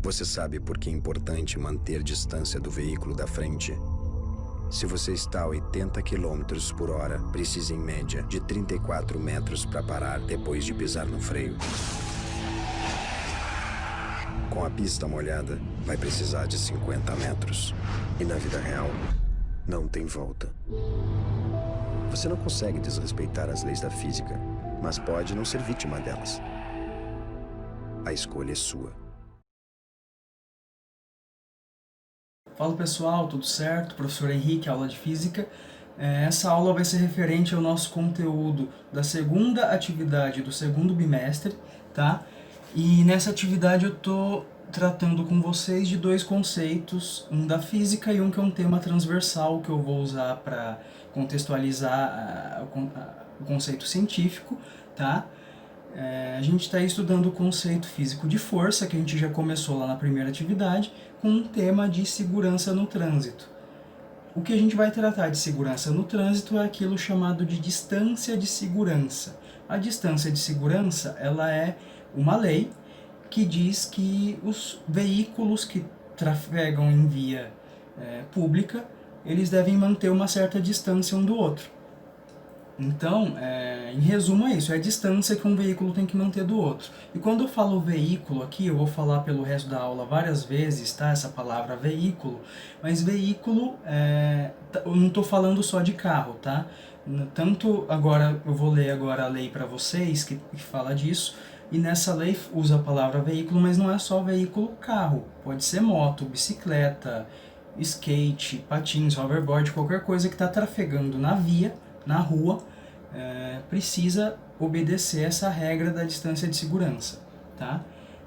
Você sabe por que é importante manter distância do veículo da frente? Se você está a 80 km por hora, precisa em média de 34 metros para parar depois de pisar no freio. Com a pista molhada, vai precisar de 50 metros. E na vida real, não tem volta. Você não consegue desrespeitar as leis da física, mas pode não ser vítima delas. A escolha é sua. Fala pessoal, tudo certo? Professor Henrique, aula de Física. Essa aula vai ser referente ao nosso conteúdo da segunda atividade do segundo bimestre, tá? E nessa atividade eu estou tratando com vocês de dois conceitos, um da física e um que é um tema transversal que eu vou usar para contextualizar o conceito científico, tá? A gente está estudando o conceito físico de força, que a gente já começou lá na primeira atividade, com um tema de segurança no trânsito. O que a gente vai tratar de segurança no trânsito é aquilo chamado de distância de segurança. A distância de segurança, ela é uma lei que diz que os veículos que trafegam em via pública, eles devem manter uma certa distância um do outro. Então, em resumo é isso, é a distância que um veículo tem que manter do outro. E quando eu falo veículo aqui, eu vou falar pelo resto da aula várias vezes, tá? Essa palavra veículo, mas veículo, eu não estou falando só de carro, tá? Tanto agora, eu vou ler agora a lei para vocês que fala disso, e nessa lei usa a palavra veículo, mas não é só veículo carro, pode ser moto, bicicleta, skate, patins, hoverboard, qualquer coisa que está trafegando na via, na rua, precisa obedecer essa regra da distância de segurança, tá?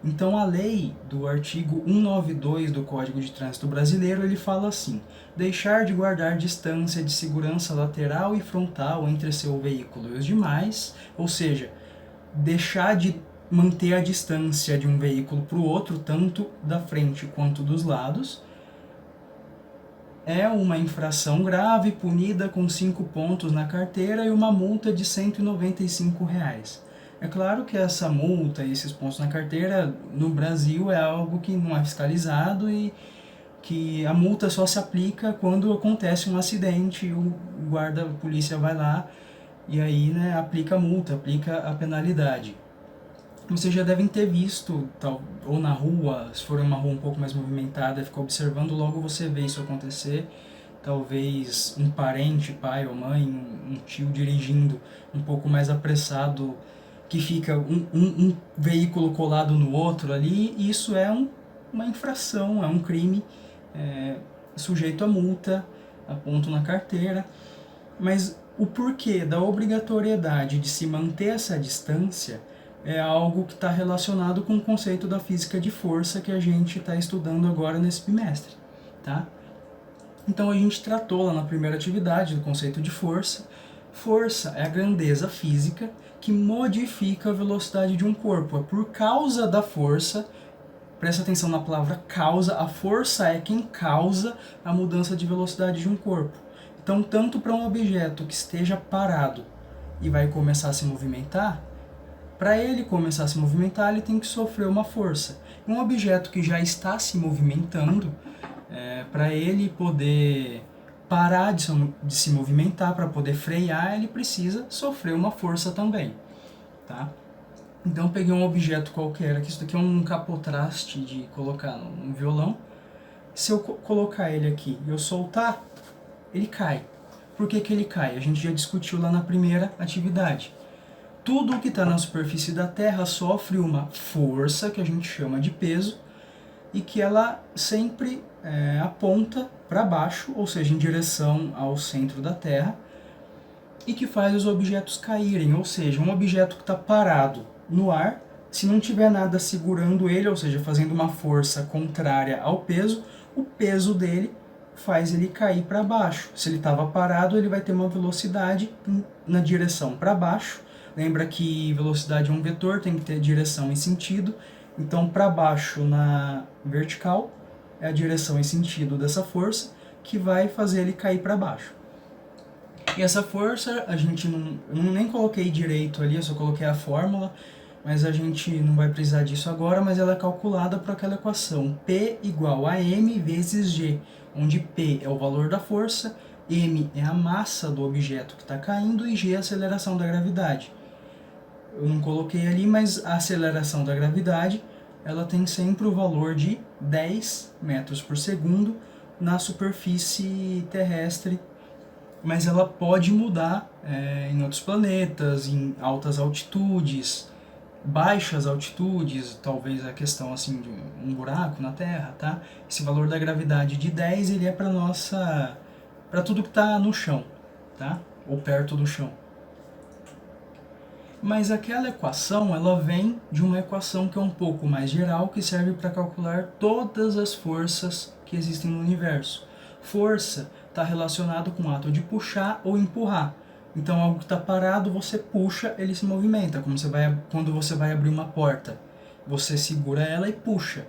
Então a lei do artigo 192 do Código de Trânsito Brasileiro, ele fala assim: deixar de guardar distância de segurança lateral e frontal entre seu veículo e os demais, ou seja, deixar de manter a distância de um veículo para o outro, tanto da frente quanto dos lados, é uma infração grave punida com 5 pontos na carteira e uma multa de R$ 195. É claro que essa multa e esses pontos na carteira no Brasil é algo que não é fiscalizado e que a multa só se aplica quando acontece um acidente e o guarda, a polícia vai lá e aí, né, aplica a multa, aplica a penalidade. Vocês já devem ter visto, ou na rua, se for uma rua um pouco mais movimentada, fica observando, logo você vê isso acontecer. Talvez um parente, pai ou mãe, um tio dirigindo um pouco mais apressado, que fica um veículo colado no outro ali, e isso é uma infração, é um crime, sujeito a multa, a ponto na carteira. Mas o porquê da obrigatoriedade de se manter essa distância é algo que está relacionado com o conceito da física de força que a gente está estudando agora nesse bimestre, tá? Então a gente tratou lá na primeira atividade do conceito de força. Força é a grandeza física que modifica a velocidade de um corpo. É por causa da força, presta atenção na palavra causa, a força é quem causa a mudança de velocidade de um corpo. Então, tanto para um objeto que esteja parado e vai começar a se movimentar, para ele começar a se movimentar, ele tem que sofrer uma força. Um objeto que já está se movimentando, para ele poder parar de se movimentar, para poder frear, ele precisa sofrer uma força também, tá? Então eu peguei um objeto qualquer, aqui, isso daqui é um capotraste de colocar num violão. Se eu colocar ele aqui e eu soltar, ele cai. Por que ele cai? A gente já discutiu lá na primeira atividade. Tudo o que está na superfície da Terra sofre uma força, que a gente chama de peso, e que ela sempre aponta para baixo, ou seja, em direção ao centro da Terra, e que faz os objetos caírem, ou seja, um objeto que está parado no ar, se não tiver nada segurando ele, ou seja, fazendo uma força contrária ao peso, o peso dele faz ele cair para baixo. Se ele estava parado, ele vai ter uma velocidade na direção para baixo. Lembra que velocidade é um vetor, tem que ter direção e sentido. Então, para baixo na vertical é a direção e sentido dessa força que vai fazer ele cair para baixo. E essa força, a gente nem coloquei direito ali, eu só coloquei a fórmula. mas a gente não vai precisar disso agora, mas ela é calculada por aquela equação P igual a m vezes g, onde P é o valor da força, m é a massa do objeto que está caindo e g é a aceleração da gravidade. Eu não coloquei ali, mas a aceleração da gravidade ela tem sempre o valor de 10 metros por segundo na superfície terrestre, mas ela pode mudar em outros planetas, em altas altitudes, baixas altitudes, talvez a questão assim de um buraco na Terra, tá? Esse valor da gravidade de 10 ele é para tudo que está no chão, tá? Ou perto do chão. Mas aquela equação, ela vem de uma equação que é um pouco mais geral, que serve para calcular todas as forças que existem no universo. Força está relacionado com o ato de puxar ou empurrar. Então, algo que está parado, você puxa, ele se movimenta. Como quando você vai abrir uma porta, você segura ela e puxa.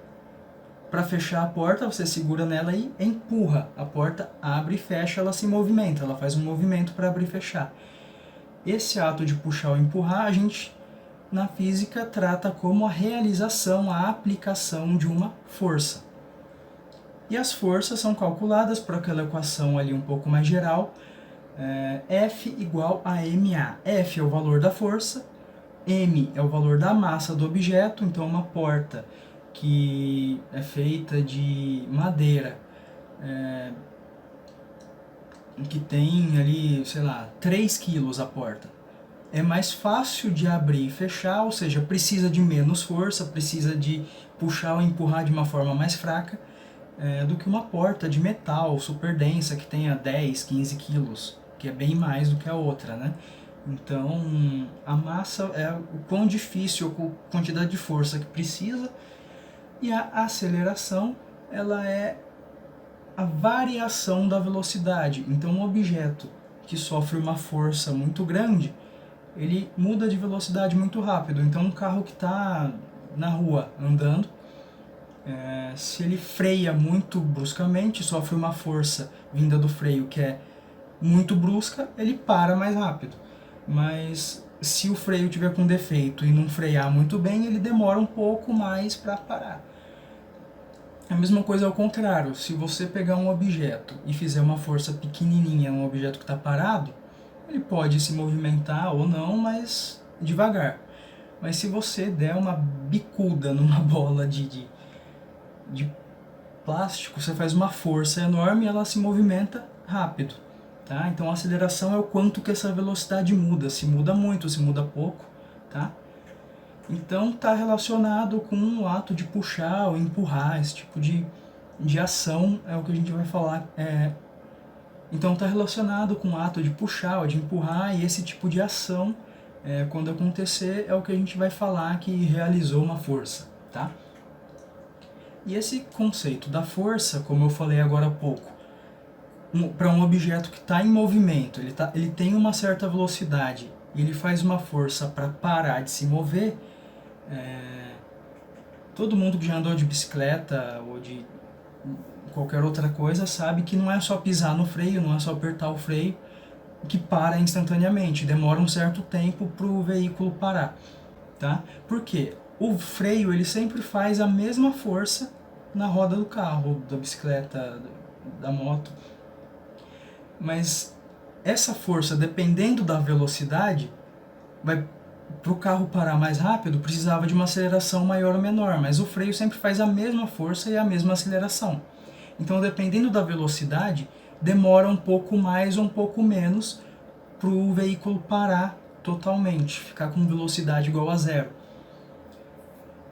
Para fechar a porta, você segura nela e empurra. A porta abre e fecha, ela se movimenta, ela faz um movimento para abrir e fechar. Esse ato de puxar ou empurrar, a gente, na física, trata como a realização, a aplicação de uma força. E as forças são calculadas por aquela equação ali um pouco mais geral, F igual a ma. F é o valor da força, m é o valor da massa do objeto, então uma porta que é feita de madeira, que tem ali, sei lá, 3 quilos a porta, é mais fácil de abrir e fechar, ou seja, precisa de menos força, precisa de puxar ou empurrar de uma forma mais fraca, do que uma porta de metal super densa que tenha 10, 15 quilos, que é bem mais do que a outra, né? Então, a massa é o quão difícil, a quantidade de força que precisa, e a aceleração, ela é a variação da velocidade. Então, um objeto que sofre uma força muito grande, ele muda de velocidade muito rápido. Então, um carro que está na rua andando, se ele freia muito bruscamente, sofre uma força vinda do freio que é muito brusca, ele para mais rápido. Mas se o freio tiver com defeito e não frear muito bem, ele demora um pouco mais para parar. A mesma coisa ao contrário, se você pegar um objeto e fizer uma força pequenininha num objeto que está parado, ele pode se movimentar ou não, mas devagar. Mas se você der uma bicuda numa bola de plástico, você faz uma força enorme e ela se movimenta rápido. Tá? Então a aceleração é o quanto que essa velocidade muda, se muda muito, se muda pouco. Tá? Então está relacionado com o ato de puxar ou empurrar, esse tipo de ação é o que a gente vai falar. Então está relacionado com o ato de puxar ou de empurrar, e esse tipo de ação, quando acontecer, é o que a gente vai falar que realizou uma força. Tá? E esse conceito da força, como eu falei agora há pouco, para um objeto que está em movimento, ele tem uma certa velocidade e ele faz uma força para parar de se mover. Todo mundo que já andou de bicicleta ou de qualquer outra coisa sabe que não é só pisar no freio, não é só apertar o freio que para instantaneamente, demora um certo tempo para o veículo parar. Tá? Por quê? O freio ele sempre faz a mesma força na roda do carro, da bicicleta, da moto. Mas essa força, dependendo da velocidade, para o carro parar mais rápido, precisava de uma aceleração maior ou menor, mas o freio sempre faz a mesma força e a mesma aceleração. Então, dependendo da velocidade, demora um pouco mais ou um pouco menos para o veículo parar totalmente, ficar com velocidade igual a zero.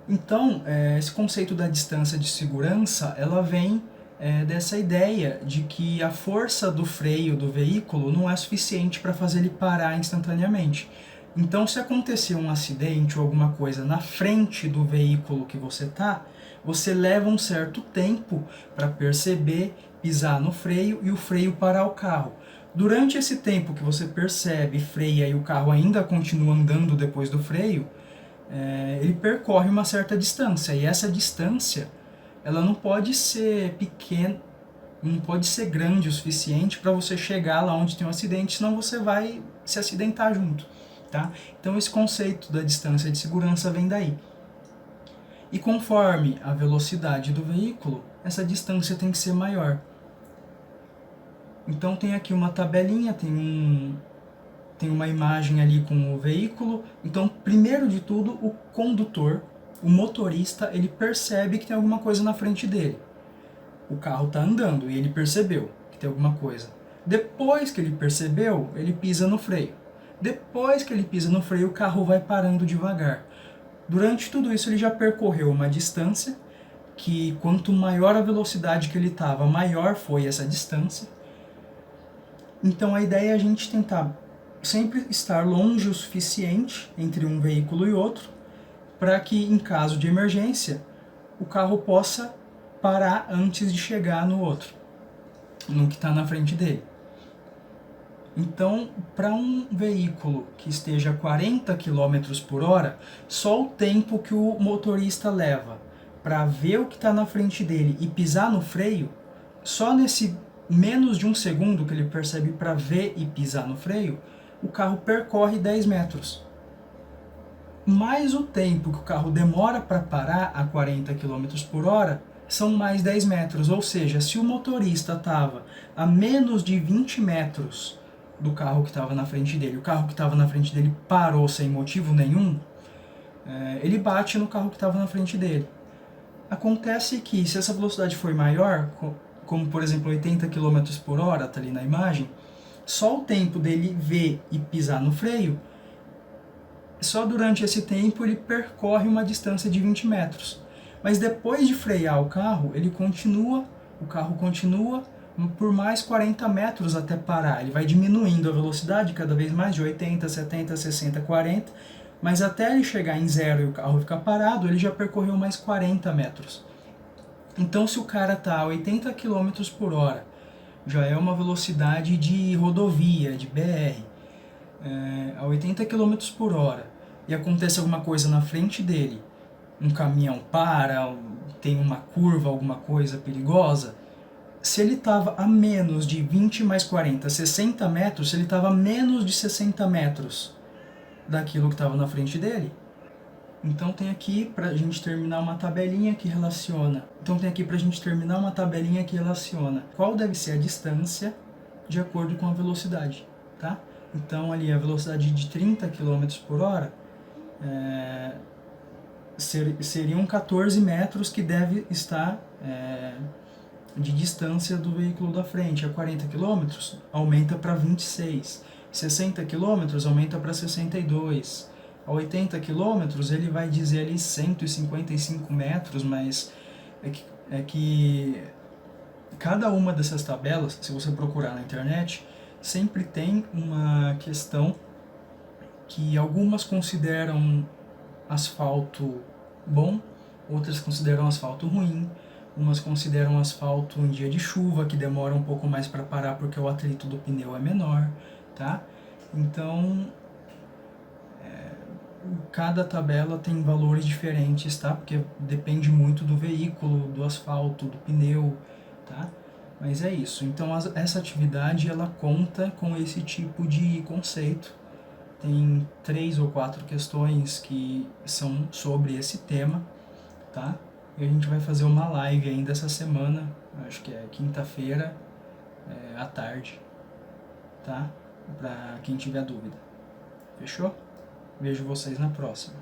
Então, esse conceito da distância de segurança, ela vem dessa ideia de que a força do freio do veículo não é suficiente para fazer ele parar instantaneamente. Então, se acontecer um acidente ou alguma coisa na frente do veículo que você está, você leva um certo tempo para perceber, pisar no freio e o freio parar o carro. Durante esse tempo que você percebe, freia e o carro ainda continua andando depois do freio, ele percorre uma certa distância, e essa distância ela não pode ser pequena, não pode ser grande o suficiente para você chegar lá onde tem um acidente, senão você vai se acidentar junto. tá? Então esse conceito da distância de segurança vem daí. E conforme a velocidade do veículo, essa distância tem que ser maior. Então tem aqui uma tabelinha, tem uma imagem ali com o veículo. Então, primeiro de tudo, o condutor, o motorista, ele percebe que tem alguma coisa na frente dele. O carro está andando e ele percebeu que tem alguma coisa. Depois que ele percebeu, ele pisa no freio. Depois que ele pisa no freio, o carro vai parando devagar. Durante tudo isso, ele já percorreu uma distância, que quanto maior a velocidade que ele estava, maior foi essa distância. Então a ideia é a gente tentar sempre estar longe o suficiente entre um veículo e outro, para que em caso de emergência, o carro possa parar antes de chegar no outro, no que está na frente dele. Então, para um veículo que esteja a 40 km por hora, só o tempo que o motorista leva para ver o que está na frente dele e pisar no freio, só nesse menos de um segundo que ele percebe para ver e pisar no freio, o carro percorre 10 metros. Mais o tempo que o carro demora para parar a 40 km por hora, são mais 10 metros. Ou seja, se o motorista estava a menos de 20 metros do carro que estava na frente dele, o carro que estava na frente dele parou sem motivo nenhum, ele bate no carro que estava na frente dele. Acontece que se essa velocidade for maior, como por exemplo 80 km por hora, está ali na imagem, só o tempo dele ver e pisar no freio, só durante esse tempo ele percorre uma distância de 20 metros. Mas depois de frear o carro continua por mais 40 metros até parar. Ele vai diminuindo a velocidade cada vez mais, de 80, 70, 60, 40, mas até ele chegar em zero e o carro ficar parado, ele já percorreu mais 40 metros. Então se o cara está a 80 km por hora, já é uma velocidade de rodovia, de BR, a 80 km por hora, e acontece alguma coisa na frente dele, um caminhão para, tem uma curva, alguma coisa perigosa, se ele estava a menos de 20 mais 40, 60 metros, se ele estava a menos de 60 metros daquilo que estava na frente dele, então tem aqui para a gente terminar uma tabelinha que relaciona. Qual deve ser a distância de acordo com a velocidade, tá? Então ali a velocidade de 30 km por hora seriam 14 metros que deve estar de distância do veículo da frente. A 40 km aumenta para 26, 60 km aumenta para 62, a 80 km ele vai dizer ali 155 metros, mas é que cada uma dessas tabelas, se você procurar na internet, sempre tem uma questão que algumas consideram asfalto bom, outras consideram asfalto ruim, umas consideram asfalto em dia de chuva, que demora um pouco mais para parar porque o atrito do pneu é menor, tá? Então, cada tabela tem valores diferentes, tá? Porque depende muito do veículo, do asfalto, do pneu, tá? Mas é isso. Então, essa atividade, ela conta com esse tipo de conceito. Tem 3 ou 4 questões que são sobre esse tema, tá? E a gente vai fazer uma live ainda essa semana, acho que é quinta-feira, à tarde, tá? Para quem tiver dúvida. Fechou? Vejo vocês na próxima.